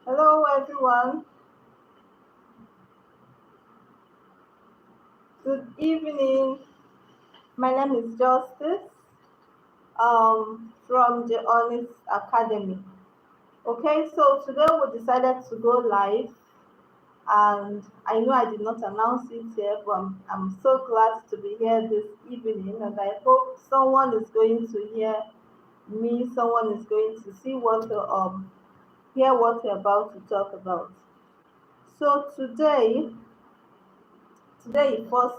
Hello, everyone. Good evening. My name is Justice from the Honest Academy. Okay, so today we decided to go live, and I know I did not announce it here, but I'm so glad to be here this evening, and I hope someone is going to hear me, someone is going to see hear what we're about to talk about. So today is first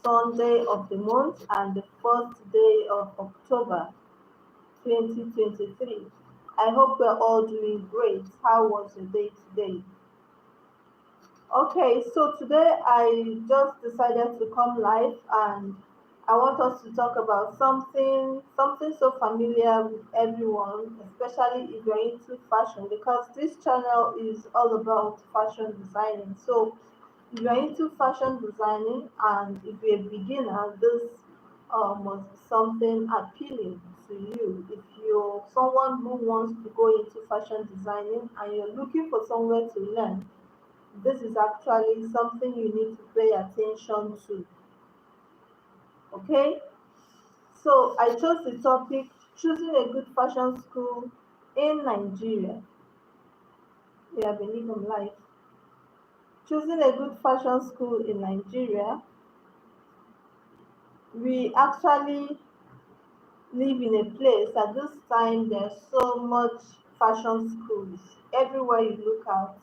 Sunday of the month and the first day of October 2023. I hope we're all doing great. How was your day today? Okay, so today I just decided to come live and I want us to talk about something so familiar with everyone, especially if you're into fashion, because this channel is all about fashion designing. So if you're into fashion designing and if you're a beginner, this must be something appealing to you. If you're someone who wants to go into fashion designing and you're looking for somewhere to learn, this is actually something you need to pay attention to. Okay, so I chose the topic choosing a good fashion school in Nigeria. Yeah, I believe in life. Choosing a good fashion school in Nigeria, we actually live in a place at this time there's so much fashion schools everywhere you look at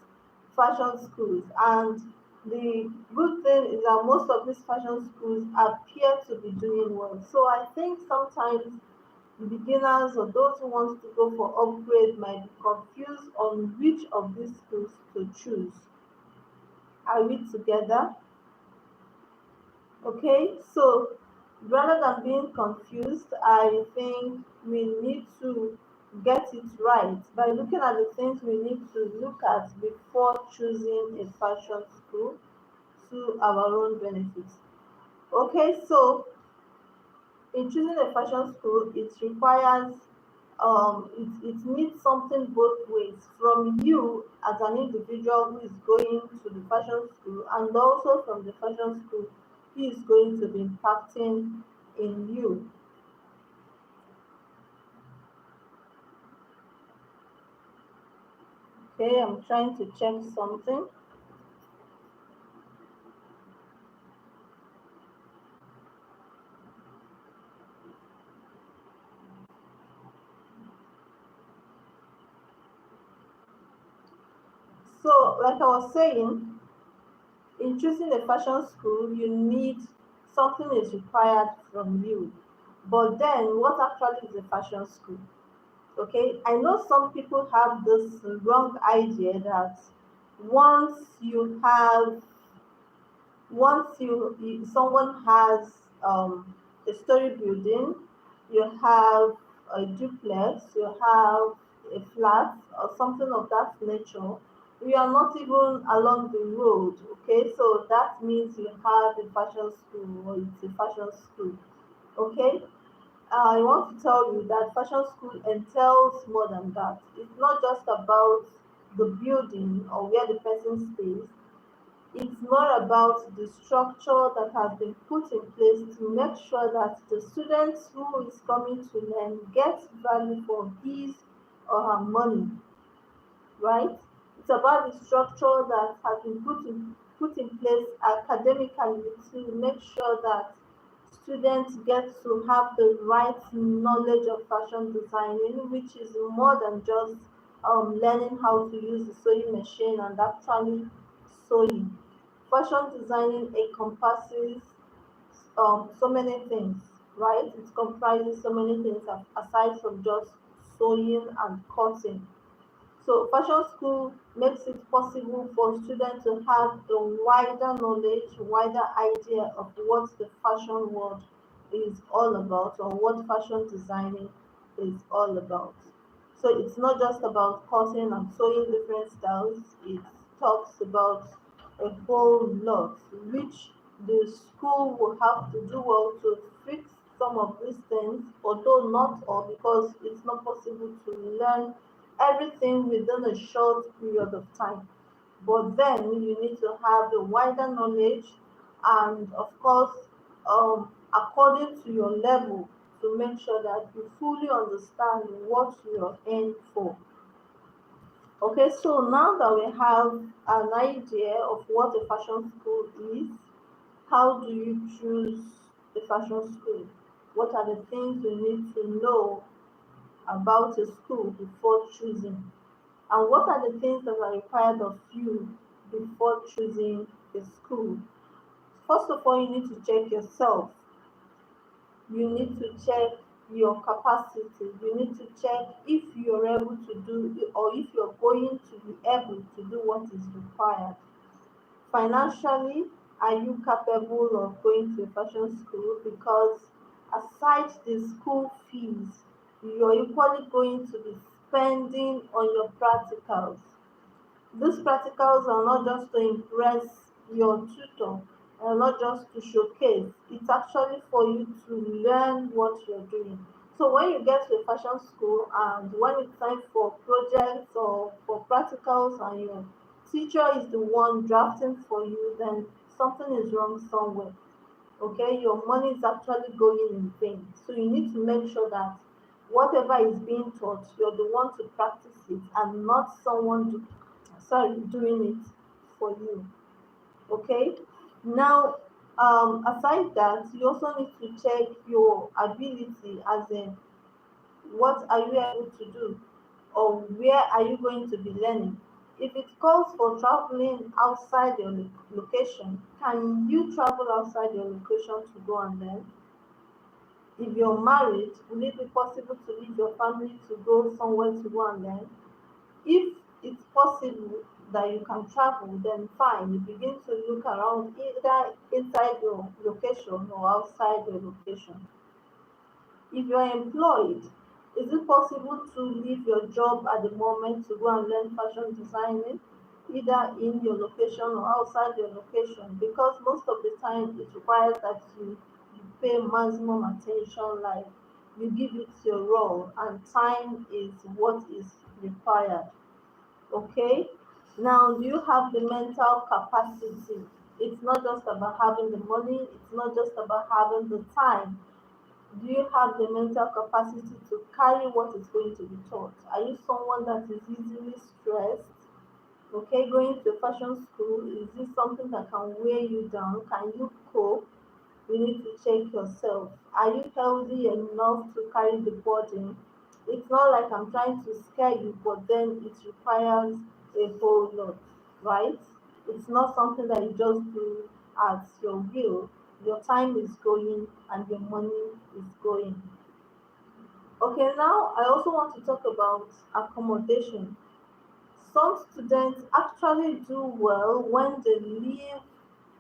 fashion schools, and the good thing is that most of these fashion schools appear to be doing well. So I think sometimes beginners or those who want to go for upgrade might be confused on which of these schools to choose. Are we together? Okay, so rather than being confused, I think we need to get it right by looking at the things we need to look at before choosing a fashion school to our own benefit. Okay, so in choosing a fashion school, it requires it needs something both ways from you as an individual who is going to the fashion school and also from the fashion school who is going to be impacting in you. Okay, I'm trying to check something. So, like I was saying, in choosing a fashion school, you need something is required from you. But then, what actually is a fashion school? Okay, I know some people have this wrong idea that once you have someone has a story building, you have a duplex, you have a flat or something of that nature, you are not even along the road. Okay, so that means you have a fashion school or it's a fashion school. Okay, I want to tell you that fashion school entails more than that. It's not just about the building or where the person stays. It's more about the structure that has been put in place to make sure that the student who is coming to learn gets value for his or her money, right? It's about the structure that has been put in place academically to make sure that students get to have the right knowledge of fashion designing, which is more than just learning how to use the sewing machine and actually sewing. Fashion designing encompasses so many things, right? It comprises so many things aside from just sewing and cutting. So fashion school makes it possible for students to have a wider knowledge, wider idea of what the fashion world is all about or what fashion designing is all about. So it's not just about cutting and sewing different styles, it talks about a whole lot, which the school will have to do well to fix some of these things, although not all, because it's not possible to learn everything within a short period of time. But then you need to have the wider knowledge and, of course, according to your level, to make sure that you fully understand what you're in for. Okay, so now that we have an idea of what a fashion school is, how do you choose a fashion school? What are the things you need to know about a school before choosing? And what are the things that are required of you before choosing a school? First of all, you need to check yourself. You need to check your capacity. You need to check if you're able to do, or if you're going to be able to do what is required. Financially, are you capable of going to a fashion school? Because aside the school fees, you're equally going to be spending on your practicals. These practicals are not just to impress your tutor, not just to showcase. It's actually for you to learn what you're doing. So when you get to a fashion school and when it's time for projects or for practicals and your teacher is the one drafting for you, then something is wrong somewhere. Okay, your money is actually going in vain. So you need to make sure that whatever is being taught, you're the one to practice it and not someone doing it for you. Okay, now aside that, you also need to check your ability, as in what are you able to do, or where are you going to be learning. If it calls for traveling outside your location, can you travel outside your location to go and learn? If you're married, will it be possible to leave your family to go somewhere to go and learn? If it's possible that you can travel, then fine, you begin to look around either inside your location or outside your location. If you're employed, is it possible to leave your job at the moment to go and learn fashion designing, either in your location or outside your location? Because most of the time it requires that you pay maximum attention, like you give it your role, and time is what is required. Okay, now do you have the mental capacity? It's not just about having the money, it's not just about having the time. Do you have the mental capacity to carry what is going to be taught? Are you someone that is easily stressed? Okay, going to fashion school, is this something that can weigh you down? Can you cope? You need to check yourself. Are you healthy enough to carry the burden? It's not like I'm trying to scare you, but then it requires a whole lot, right? It's not something that you just do at your will. Your time is going and your money is going. Okay, now I also want to talk about accommodation. Some students actually do well when they live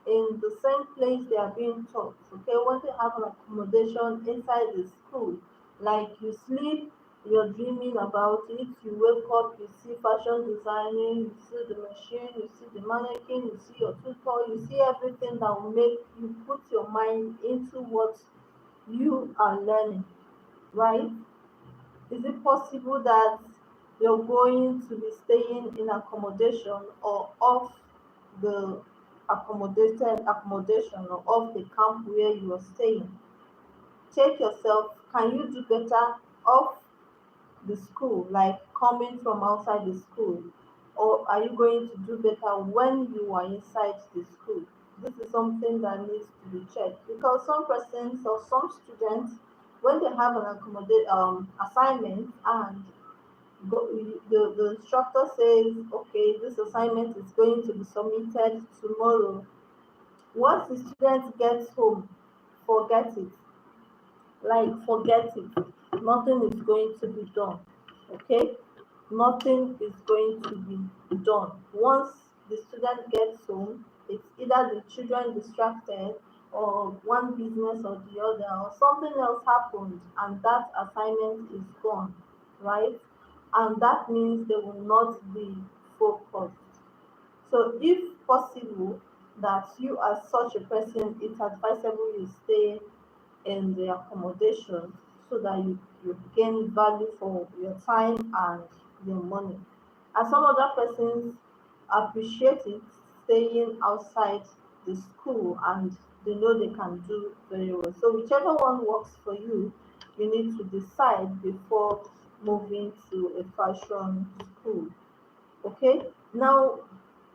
in the same place they are being taught. Okay, when they have an accommodation inside the school, like you sleep, you're dreaming about it, you wake up, you see fashion designing, you see the machine, you see the mannequin, you see your tutor, you see everything that will make you put your mind into what you are learning, right? Is it possible that you're going to be staying in accommodation or off the accommodated accommodation or off the camp where you are staying? Check yourself. Can you do better off the school, like coming from outside the school? Or are you going to do better when you are inside the school? This is something that needs to be checked because some persons or some students, when they have an accommodate assignment and the instructor says, okay, this assignment is going to be submitted tomorrow. Once the student gets home, forget it. Like, forget it. Nothing is going to be done. Okay? Nothing is going to be done. Once the student gets home, it's either the children distracted or one business or the other, or something else happened and that assignment is gone, right? And that means they will not be focused. So, if possible, that you are such a person, it's advisable you stay in the accommodation so that you gain value for your time and their money. And some other persons appreciate it staying outside the school and they know they can do very well. So whichever one works for you, you need to decide before moving to a fashion school. Okay? Now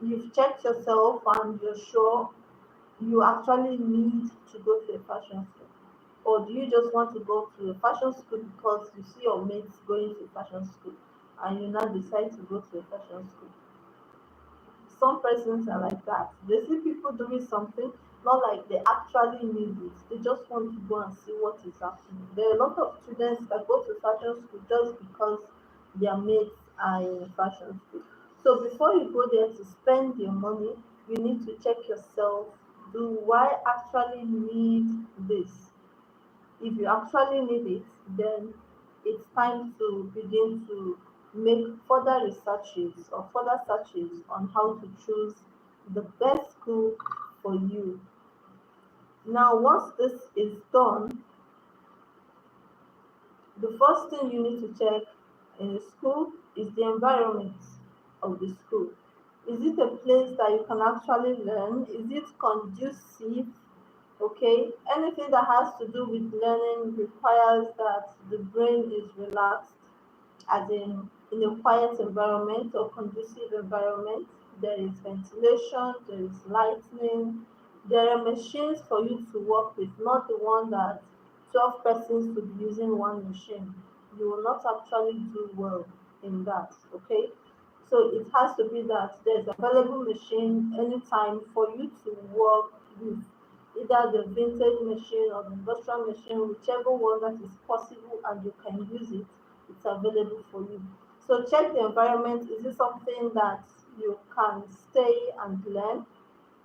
you've checked yourself and you're sure you actually need to go to a fashion school? Or do you just want to go to a fashion school because you see your mates going to fashion school and you now decide to go to a fashion school? Some persons are like that. They see people doing something, not like they actually need it. They just want to go and see what is happening. There are a lot of students that go to fashion school just because their mates are in fashion school. So before you go there to spend your money, you need to check yourself. Do I actually need this? If you actually need it, then it's time to begin to make further researches or further searches on how to choose the best school for you. Now, once this is done, the first thing you need to check in a school is the environment of the school. Is it a place that you can actually learn? Is it conducive? Okay, anything that has to do with learning requires that the brain is relaxed, as in a quiet environment or conducive environment. There is ventilation, there is lighting, there are machines for you to work with, not the one that 12 persons will be using one machine. You will not actually do well in that. Okay, so it has to be that there's available machine anytime for you to work with, either the vintage machine or the industrial machine, whichever one that is possible and you can use it, it's available for you. So check the environment. Is it something that you can stay and learn?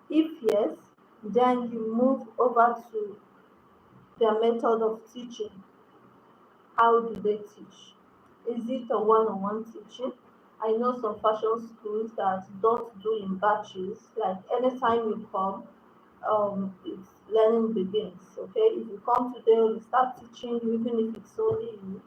If yes, then you move over to their method of teaching. How do they teach? Is it a one-on-one teaching? I know some fashion schools that don't do in batches, like anytime you come, it's learning begins. Okay, if you come today, they start teaching you, even if it's only you.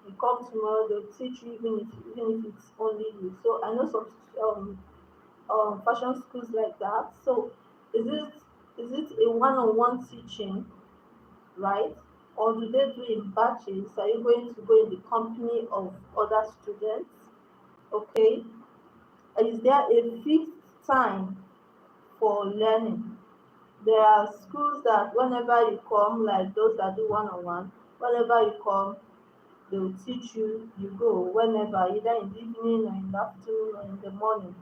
You come tomorrow, they'll teach you, even if it's only you. So I know some fashion schools like that. So is it is it a one-on-one teaching, right? Or do they do in batches? Are you going to go in the company of other students? Okay. Is there a fixed time for learning? There are schools that whenever you come, like those that do one on one, whenever you come, they will teach you, you go whenever, either in the evening or in the afternoon or in the morning.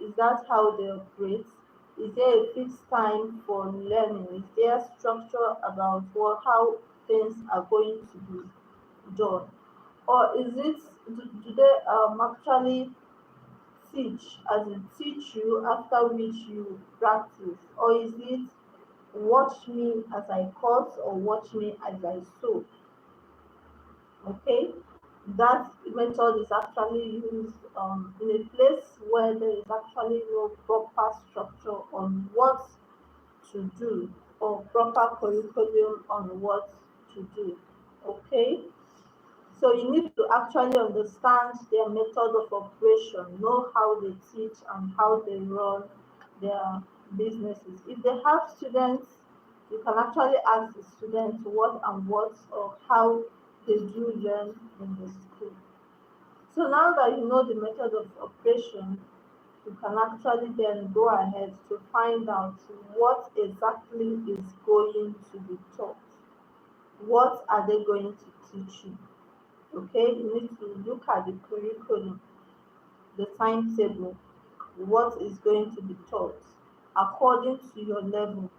Is that how they operate? Is there a fixed time for learning? Is there structure about how things are going to be done? Or is it, do they actually teach, as in teach you after which you practice? Or is it watch me as I cut or watch me as I sew? Okay, that method is actually used in a place where there is actually no proper structure on what to do or proper curriculum on what to do. Okay, so you need to actually understand their method of operation, know how they teach and how they run their businesses. If they have students, you can actually ask the students what and what or how they do learn in the school. So now that you know the method of operation, you can actually then go ahead to find out what exactly is going to be taught. What are they going to teach you? Okay, you need to look at the curriculum, the timetable, what is going to be taught according to your level.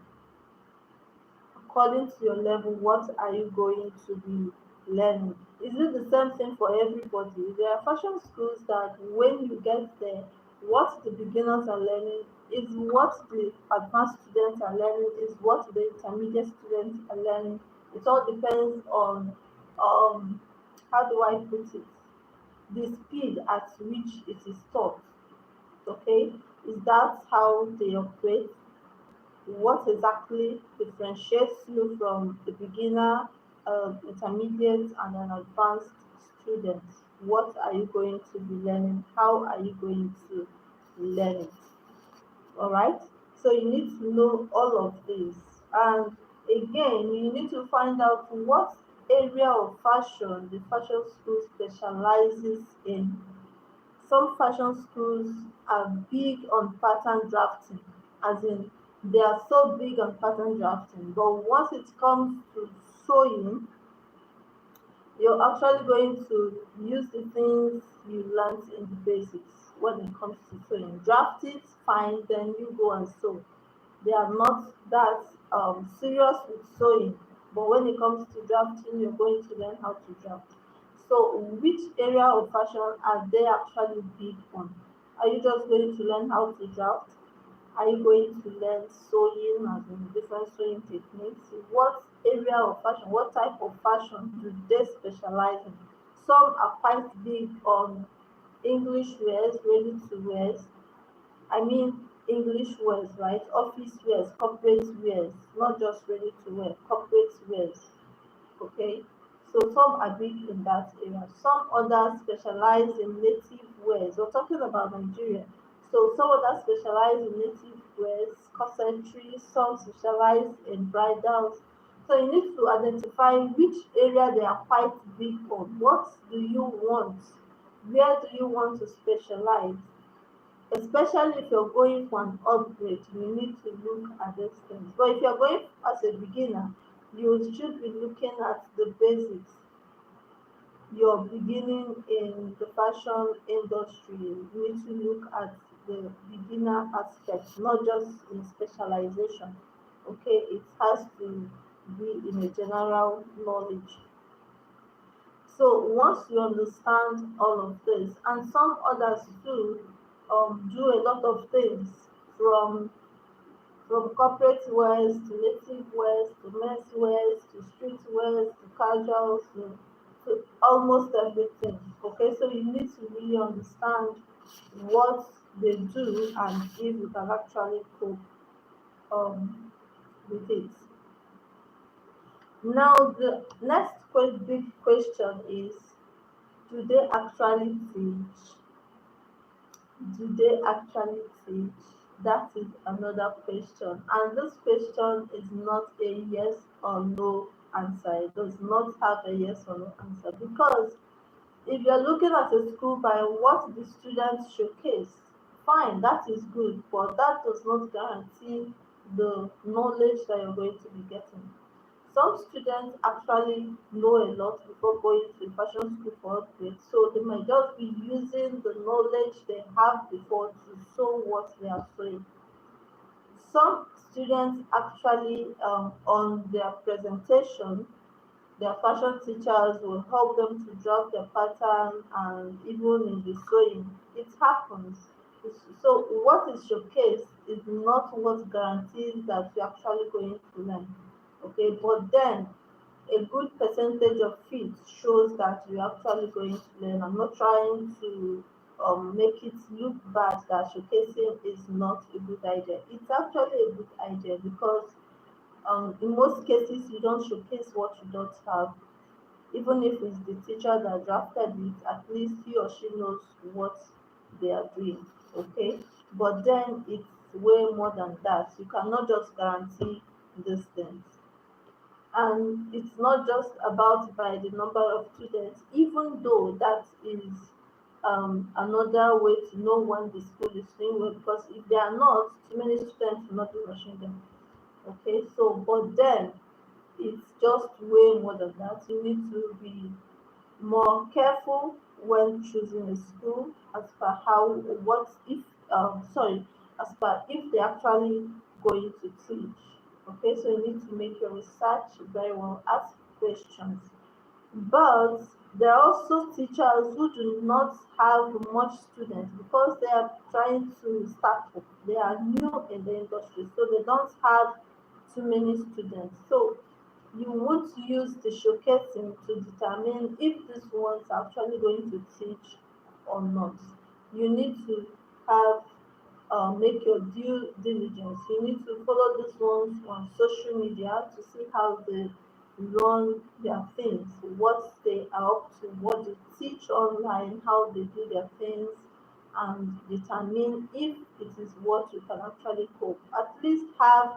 According to your level, what are you going to be learning? Is it the same thing for everybody? There are fashion schools that when you get there, what the beginners are learning is what the advanced students are learning, is what the intermediate students are learning. It all depends on um how do I put it? The speed at which it is taught. Okay, is that how they operate? What exactly differentiates you from the beginner, intermediate, and an advanced student? what are you going to be learning, how are you going to learn it. All right, so you need to know all of this. And again, you need to find out what area of fashion the fashion school specializes in. Some fashion schools are big on pattern drafting, as in they are so big on pattern drafting, but once it comes to sewing, you're actually going to use the things you learned in the basics when it comes to sewing. Draft it, fine, then you go and sew. They are not that serious with sewing, but when it comes to drafting, you're going to learn how to draft. So, which area of fashion are they actually big on? Are you just going to learn how to draft? Are you going to learn sewing as in different sewing techniques? What area of fashion, what type of fashion do they specialize in? Some are quite big on English wears, ready to wears, I mean English wears, right? Office wears, corporate wears, not just ready to wear, corporate wears. Okay. So some are big in that area. Some others specialize in native wears. We're talking about Nigeria. So some others specialize in native wears, cosmetry, some specialize in bridals. So you need to identify which area they are quite big on. What do you want? Where do you want to specialize? Especially if you're going for an upgrade, you need to look at these things. But if you're going as a beginner, you should be looking at the basics. You're beginning in the fashion industry, you need to look at the beginner aspect, not just in specialization. Okay, it has to be in a general knowledge. So once you understand all of this, and some others too do a lot of things, from corporate wears to native wears to men's wears to street wears to casuals to almost everything. Okay, so you need to really understand what they do and if you can actually cope with it. Now the next big question is, do they actually teach? Do they actually teach? That is another question. And this question is not a yes or no answer. It does not have a yes or no answer. Because if you're looking at a school by what the students showcase, fine, that is good, but that does not guarantee the knowledge that you're going to be getting. Some students actually know a lot before going to fashion school for upgrade, so they might just be using the knowledge they have before to show what they are showing. Some students actually, on their presentation, their fashion teachers will help them to draft their pattern, and even in the sewing, it happens. So what is showcased is not what guarantees that you're actually going to learn. Okay, but then a good percentage of it shows that you're actually going to learn. I'm not trying to make it look bad that showcasing is not a good idea. It's actually a good idea because in most cases you don't showcase what you don't have. Even if it's the teacher that drafted it, at least he or she knows what they are doing. Okay, but then it's way more than that. You cannot just guarantee these things. And it's not just about by the number of students, even though that is another way to know when the school is doing well, because if they are not, too many students will not be rushing them. Okay, so but then it's just way more than that. You need to be more careful when choosing a school as per how what if sorry as per if they're actually going to teach. Okay, so you need to make your research very well, ask questions. But there are also teachers who do not have much students because they are trying to start up. They are new in the industry, so they don't have too many students. So you would use the showcasing to determine if these ones are actually going to teach or not. You need to have make your due diligence. You need to follow these ones on social media to see how they run their things, what they are up to, what they teach online, how they do their things, and determine if it is what you can actually cope. At least have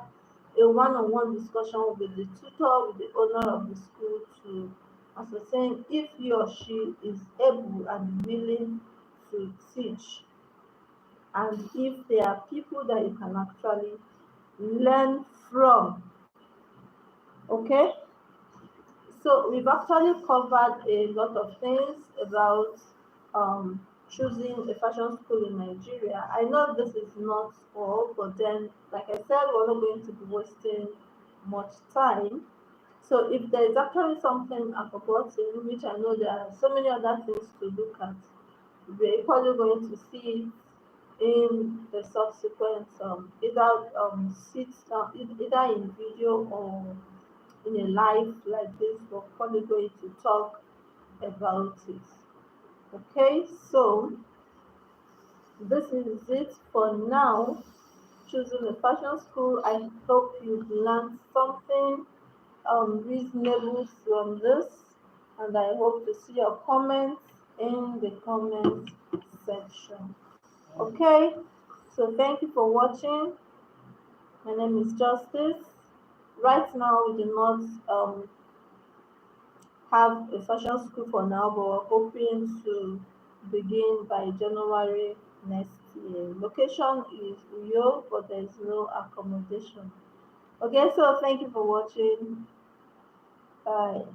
a one-on-one discussion with the tutor, with the owner of the school to ascertain if he or she is able and willing to teach, and if there are people that you can actually learn from. Okay, so we've actually covered a lot of things about choosing a fashion school in Nigeria. I know this is not all, but then, like I said, we're not going to be wasting much time. So if there is actually something I've forgotten, which I know there are so many other things to look at, we're probably going to see it in the subsequent either in video or in a live like this. We're probably going to talk about it. Okay, so this is it for now. Choosing a fashion school. I hope you've learned something reasonable from this, and I hope to see your comments in the comment section. Okay, so thank you for watching. My name is Justice. Right now, we do not have a fashion school for now, but we're hoping to begin by January next year. Location is Uyo, but there is no accommodation. Okay, so thank you for watching. Bye.